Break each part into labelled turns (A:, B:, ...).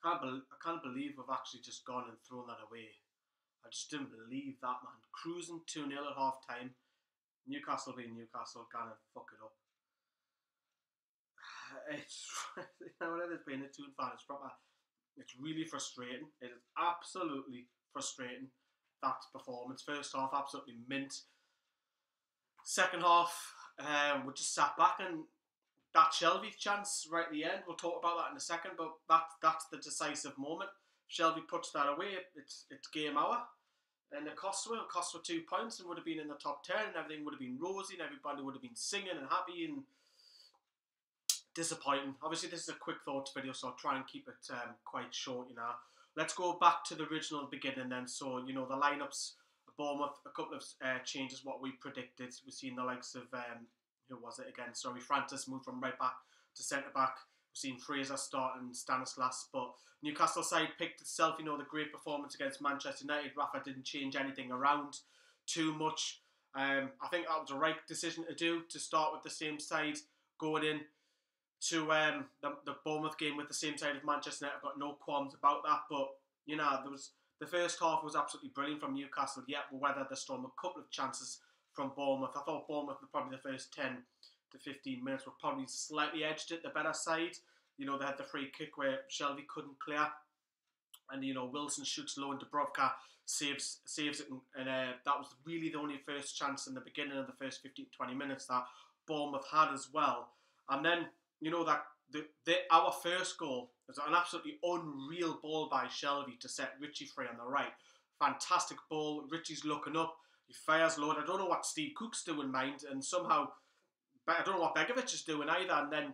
A: I can't believe we've actually just gone and thrown that away. I just didn't believe that, man. Cruising 2-0 at half time. Newcastle being Newcastle, gonna fuck it up. It's you know what it is being a Toon fan. It's proper. It's really frustrating. It is absolutely frustrating. That performance. First half, absolutely mint. Second half, we just sat back and that Shelby chance right at the end. We'll talk about that in a second, but that's the decisive moment. Shelby puts that away. It's game hour. And it cost us 2 points and would have been in the top 10 and everything would have been rosy and everybody would have been singing and happy and disappointing. Obviously, this is a quick thoughts video, so I'll try and keep it quite short, you know. Let's go back to the original beginning then. So, you know, the lineups, Bournemouth, a couple of changes, what we predicted. We've seen the likes of, who was it again? Sorry, Francis moved from right back to centre back. We've seen Fraser start and Stanislas, but Newcastle side picked itself, you know, the great performance against Manchester United. Rafa didn't change anything around too much. I think that was the right decision to do, to start with the same side going in to the Bournemouth game with the same side of Manchester United. I've got no qualms about that, but, you know, the first half was absolutely brilliant from Newcastle, yet we weathered the storm. A couple of chances from Bournemouth. I thought Bournemouth, probably the first 10 to 15 minutes, were probably slightly edged it, the better side. You know, they had the free kick where Shelby couldn't clear. And, you know, Wilson shoots low and Dubrovka saves it. And that was really the only first chance in the beginning of the first 15-20 minutes that Bournemouth had as well. And then, you know, that our first goal was an absolutely unreal ball by Shelby to set Richie free on the right. Fantastic ball. Richie's looking up. He fires low. I don't know what Steve Cook's doing, mind. And somehow, I don't know what Begovic is doing either. And then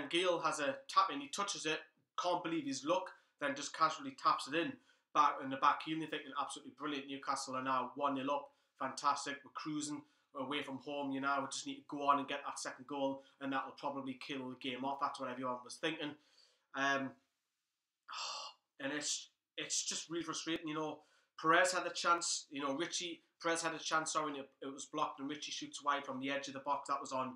A: Gale has a tap in. He touches it. Can't believe his luck. Then just casually taps it in. Back in the back heel. You're thinking absolutely brilliant. Newcastle are now 1-0 up. Fantastic. We're cruising away from home, you know. We just need to go on and get that second goal, and that will probably kill the game off. That's what everyone was thinking. And it's just really frustrating, you know. Perez had a chance, you know. Perez had a chance, sorry, and it was blocked, and Richie shoots wide from the edge of the box. That was on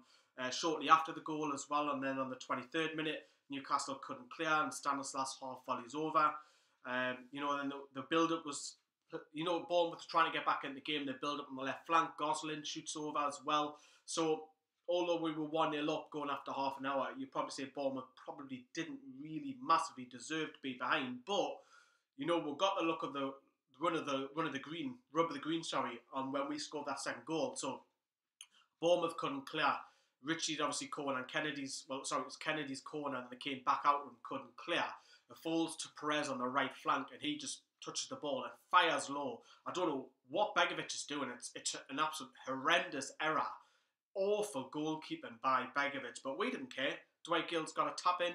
A: shortly after the goal as well, and then on the 23rd minute, Newcastle couldn't clear, and Stanislas half volleys over. You know, then the build-up was, you know, Bournemouth trying to get back in the game. They build up on the left flank. Gosling shoots over as well. So, although we were 1-0 up going after half an hour, you'd probably say Bournemouth probably didn't really massively deserve to be behind. But, you know, we got the look of the rub of the green, on when we scored that second goal. So, Bournemouth couldn't clear. Richie'd obviously corner and Kennedy's corner, and they came back out and couldn't clear. It falls to Perez on the right flank, and he just touches the ball and fires low. I don't know what Begovic is doing. It's an absolute horrendous error. Awful goalkeeping by Begovic, but we didn't care. Dwight Gill's got a tap in,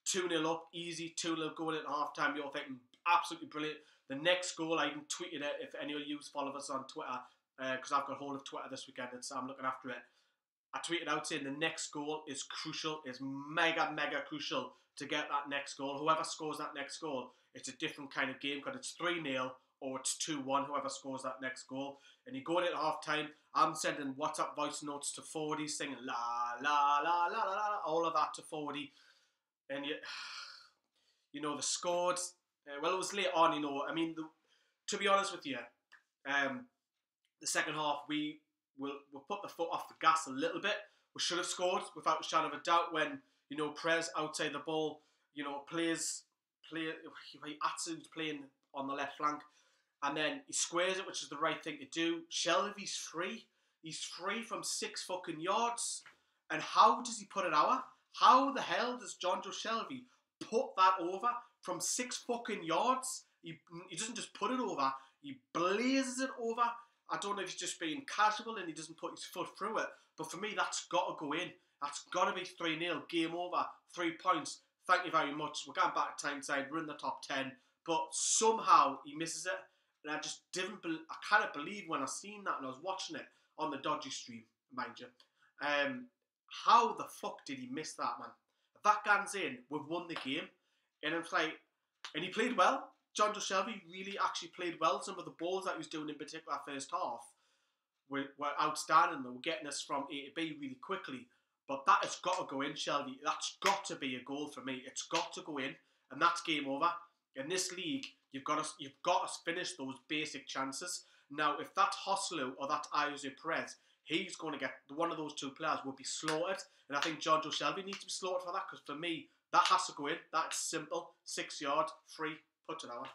A: 2-0 up, easy, 2-0 going into half time. You're thinking absolutely brilliant. The next goal, I even tweeted it. If any of you follow us on Twitter, because I've got hold of Twitter this weekend, I'm looking after it. I tweeted out saying the next goal is crucial, is mega crucial to get that next goal. Whoever scores that next goal, it's a different kind of game, because it's 3-0 or it's 2-1, whoever scores that next goal. And you go in at half time, I'm sending WhatsApp voice notes to 40, singing la la la la la la, all of that to 40. And you know, the scored, well, it was late on, you know. I mean, to be honest with you, the second half, we'll put the foot off the gas a little bit. We should have scored without a shadow of a doubt when, you know, Perez outside the ball, you know, Atsu's playing on the left flank, and then he squares it, which is the right thing to do. Shelby's free. He's free from 6 fucking yards. And how does he put it over? How the hell does John Joe Shelby put that over from 6 fucking yards? He doesn't just put it over, he blazes it over. I don't know if he's just being casual and he doesn't put his foot through it, but for me, that's got to go in. That's got to be 3-0, game over, 3 points. Thank you very much. We're going back to Tyneside, we're in the top 10, but somehow he misses it. And I just didn't, I can't believe when I seen that and I was watching it on the dodgy stream, mind you. How the fuck did he miss that, man? If that gan's in, we've won the game. And it's like, and he played well. John Joe Shelby really actually played well. Some of the balls that he was doing in particular first half were outstanding. They were getting us from A to B really quickly. But that has got to go in, Shelby. That's got to be a goal for me. It's got to go in. and that's game over. In this league, you've got to finish those basic chances. Now, if that's Hoslu or that's Ayoze Perez, he's going to get one of those two players will be slaughtered, and I think John Joe Shelby needs to be slaughtered for that, because for me that has to go in. That's simple. 6 yard free, put it out.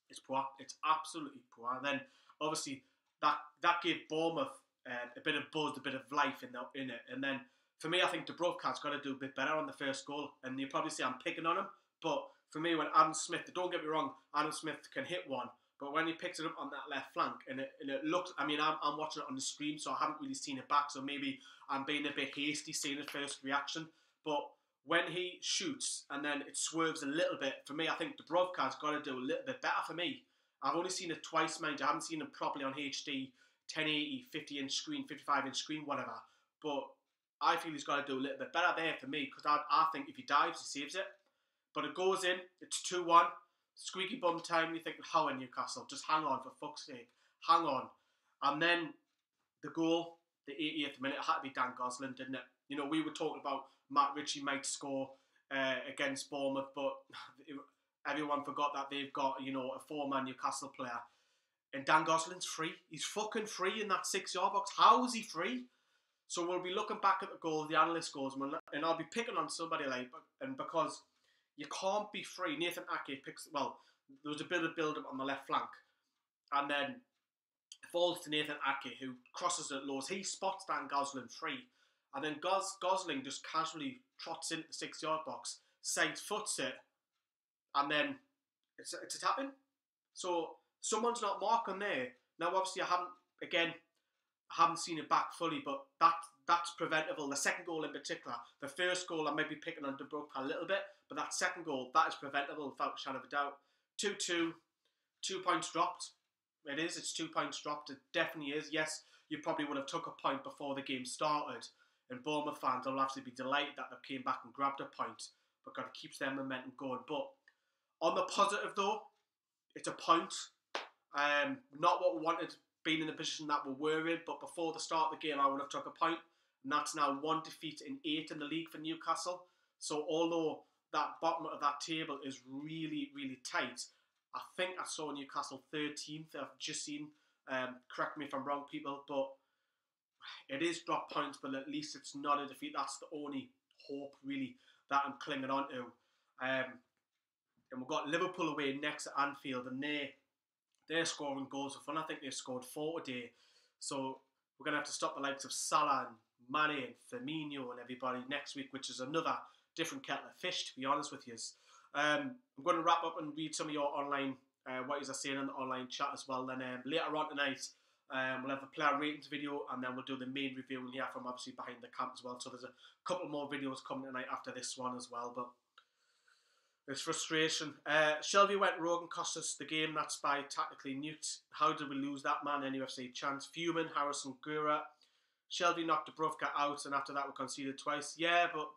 A: It's poor. It's absolutely poor. And then obviously that gave Bournemouth a bit of buzz, a bit of life in it. And then for me, I think Dubrovka's got to do a bit better on the first goal. And you probably say I'm picking on him, but for me, when Adam Smith, don't get me wrong, Adam Smith can hit one, but when he picks it up on that left flank, and it looks, I mean, I'm watching it on the stream, so I haven't really seen it back, so maybe I'm being a bit hasty seeing his first reaction, but when he shoots and then it swerves a little bit, for me, I think Dubrovka's got to do a little bit better for me. I've only seen it twice, mind you. I haven't seen it properly on HD, 1080, 50-inch screen, 55-inch screen, whatever. But I feel he's got to do a little bit better there for me, because I think if he dives, he saves it. But it goes in, it's 2-1. Squeaky bum time, you think, how in Newcastle? Just hang on, for fuck's sake. Hang on. And then the goal, the 88th minute, it had to be Dan Gosling, didn't it? You know, we were talking about Matt Ritchie might score against Bournemouth, but everyone forgot that they've got, you know, a former Newcastle player. And Dan Gosling's free. He's fucking free in that 6 yard box. How is he free? So we'll be looking back at the goals, the analyst goals, and I'll be picking on somebody like, and because you can't be free. Nathan Ake picks, well, there was a bit of build-up on the left flank, and then it falls to Nathan Ake, who crosses it lows. He spots Dan Gosling free, and then Gosling just casually trots into the 6 yard box, side foots it, and then it's a tap-in. So someone's not marking there. Now, obviously, I haven't seen it back fully, but that's preventable. The second goal in particular, the first goal I might be picking on Dubrovka a little bit, but that second goal, that is preventable without a shadow of a doubt. 2-2, 2 points dropped. It is, it's 2 points dropped. It definitely is. Yes, you probably would have took a point before the game started, and Bournemouth fans will actually be delighted that they came back and grabbed a point, but got to keep their momentum going. But on the positive though, it's a point. Not what we wanted, being in the position that we were in, but before the start of the game I would have took a point, and that's now 1 defeat in 8 in the league for Newcastle. So although that bottom of that table is really, really tight, I think I saw Newcastle 13th. I've just seen, correct me if I'm wrong, people, but it is drop points, but at least it's not a defeat. That's the only hope really that I'm clinging on to. And we've got Liverpool away next at Anfield, and they're scoring goals for fun. I think they've scored 4 today. So we're going to have to stop the likes of Salah and Mane and Firmino and everybody next week, which is another different kettle of fish, to be honest with you. I'm going to wrap up and read some of your online, what you are saying in the online chat as well. Then later on tonight, we'll have a player ratings video, and then we'll do the main review and hear from obviously behind the camp as well. So there's a couple more videos coming tonight after this one as well. But it's frustration. Shelby went rogue and cost us the game. That's by tactically Newt. How did we lose that man? NFC chance. Fuming, Harrison, Gura. Shelby knocked Dubrovka out, and after that we conceded twice. Yeah, but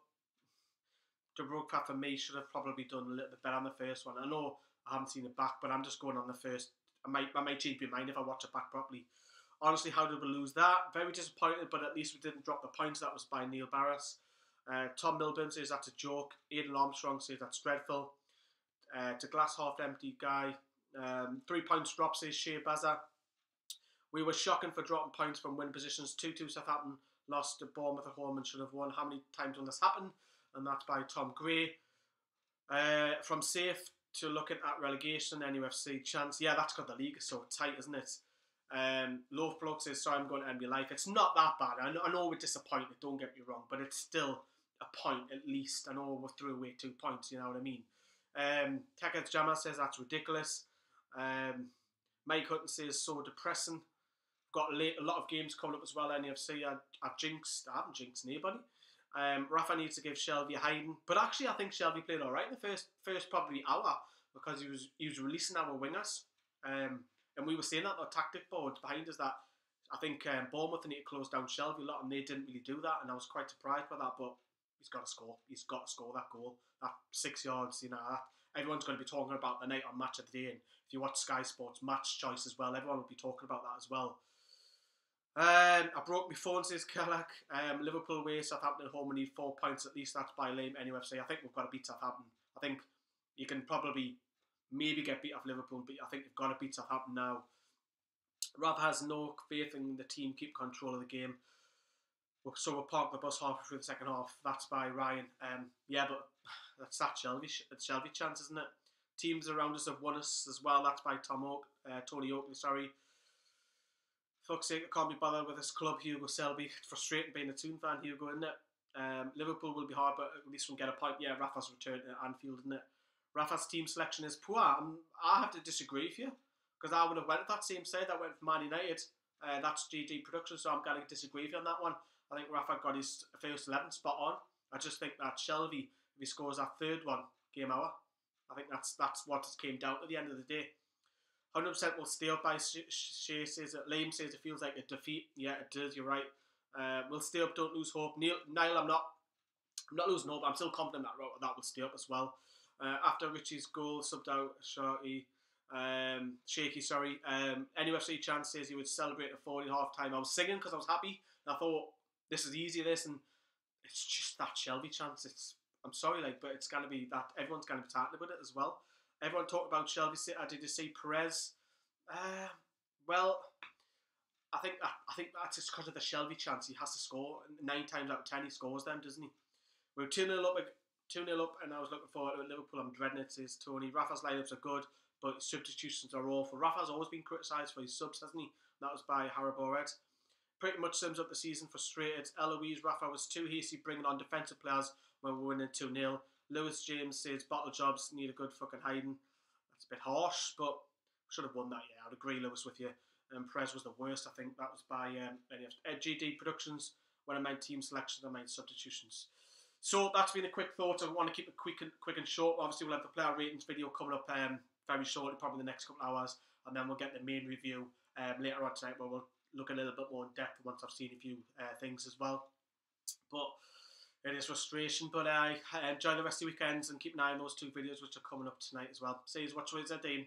A: Dubrovka for me should have probably done a little bit better on the first one. I know I haven't seen it back, but I'm just going on the first. I might change my mind if I watch it back properly. Honestly, how did we lose that? Very disappointed, but at least we didn't drop the points. That was by Neil Barras. Tom Milburn says that's a joke. Aidan Armstrong says that's dreadful. To glass half empty guy. 3 points drop, says Shea Baza. We were shocking for dropping points from win positions. 2-2 Southampton lost to Bournemouth at home and should have won. How many times will this happen? And that's by Tom Gray. From safe to looking at relegation, NUFC chance. Yeah, that's because the league is so tight, isn't it? Loaf Bloke says, sorry, I'm going to end my life. It's not that bad. I know we're disappointed, don't get me wrong, but it's still a point at least. I know we threw away 2 points, you know what I mean? Tekets Jama says that's ridiculous. Mike Hutton says so depressing. Got a lot of games coming up as well. NFC, I haven't jinxed anybody. Rafa needs to give Shelby a hiding, but actually I think Shelby played all right in the first probably hour, because he was releasing our wingers, and we were saying that the tactic boards behind us that I think Bournemouth need to close down Shelby a lot, and they didn't really do that, and I was quite surprised by that. But he's got to score. He's got to score that goal, that 6 yards. You know, everyone's going to be talking about the night on Match of the Day, and if you watch Sky Sports Match Choice as well, everyone will be talking about that as well. I broke my phone, says Kellogg. Liverpool away, Southampton at home. We need 4 points at least. That's by Lame NUFC. I think we've got to beat Southampton. I think you can probably maybe get beat off Liverpool, but I think you've got to beat Southampton now. Rav has no faith in the team keep control of the game. So we'll park the bus halfway through the second half. That's by Ryan. Yeah, but that's that Shelby chance, isn't it? Teams around us have won us as well. That's by Tony Oakley, sorry. Fuck's sake, I can't be bothered with this club, Hugo Selby. It's frustrating being a Toon fan, Hugo, isn't it? Liverpool will be hard, but at least we'll get a point. Yeah, Rafa's return to Anfield, isn't it? Rafa's team selection is poor. I have to disagree with you, because I would have went with that same side that went for Man United. That's GD Production, so I'm going to disagree with you on that one. I think Rafa got his first 11 spot on. I just think that Shelby, if he scores that third one, game hour. I think that's what it came down to at the end of the day. 100% will stay up by Shea says it. Liam says it feels like a defeat. Yeah, it does. You're right. We'll stay up. Don't lose hope. Niall, I'm not losing hope. I'm still confident that will stay up as well. After Richie's goal, subbed out Shaky. Sorry. NUFC Chance says he would celebrate at 40 half time. I was singing because I was happy. And I thought this is easy. This and it's just that Shelby chance. I'm sorry, but it's gonna be that everyone's gonna be tackling with it as well. Everyone talked about Shelby. Did you see Perez? Well, I think that's just because of the Shelby chance. He has to score 9 times out of 10. He scores them, doesn't he? We're 2-0 up, and I was looking forward to it. Liverpool. I'm dreading it. Says Tony. Rafa's lineups are good, but his substitutions are awful. Rafa's always been criticised for his subs, hasn't he? That was by Haribo Red. Pretty much sums up the season. Frustrated. Eloise, Rafa was too hasty bringing on defensive players when we're winning 2-0. Lewis James says bottle jobs need a good fucking hiding. That's a bit harsh, but should have won that. Yeah, I'd agree, Lewis, with you. Perez was the worst. I think that was by GD Productions. When I meant team selections, I meant substitutions. So that's been a quick thought. I want to keep it quick and short. Obviously, we'll have the player ratings video coming up very shortly, probably in the next couple of hours, and then we'll get the main review later on tonight, where we'll look a little bit more in depth once I've seen a few things as well. But it is frustration, but I enjoy the rest of the weekends and keep an eye on those 2 videos which are coming up tonight as well. See you, watch what it's Dean.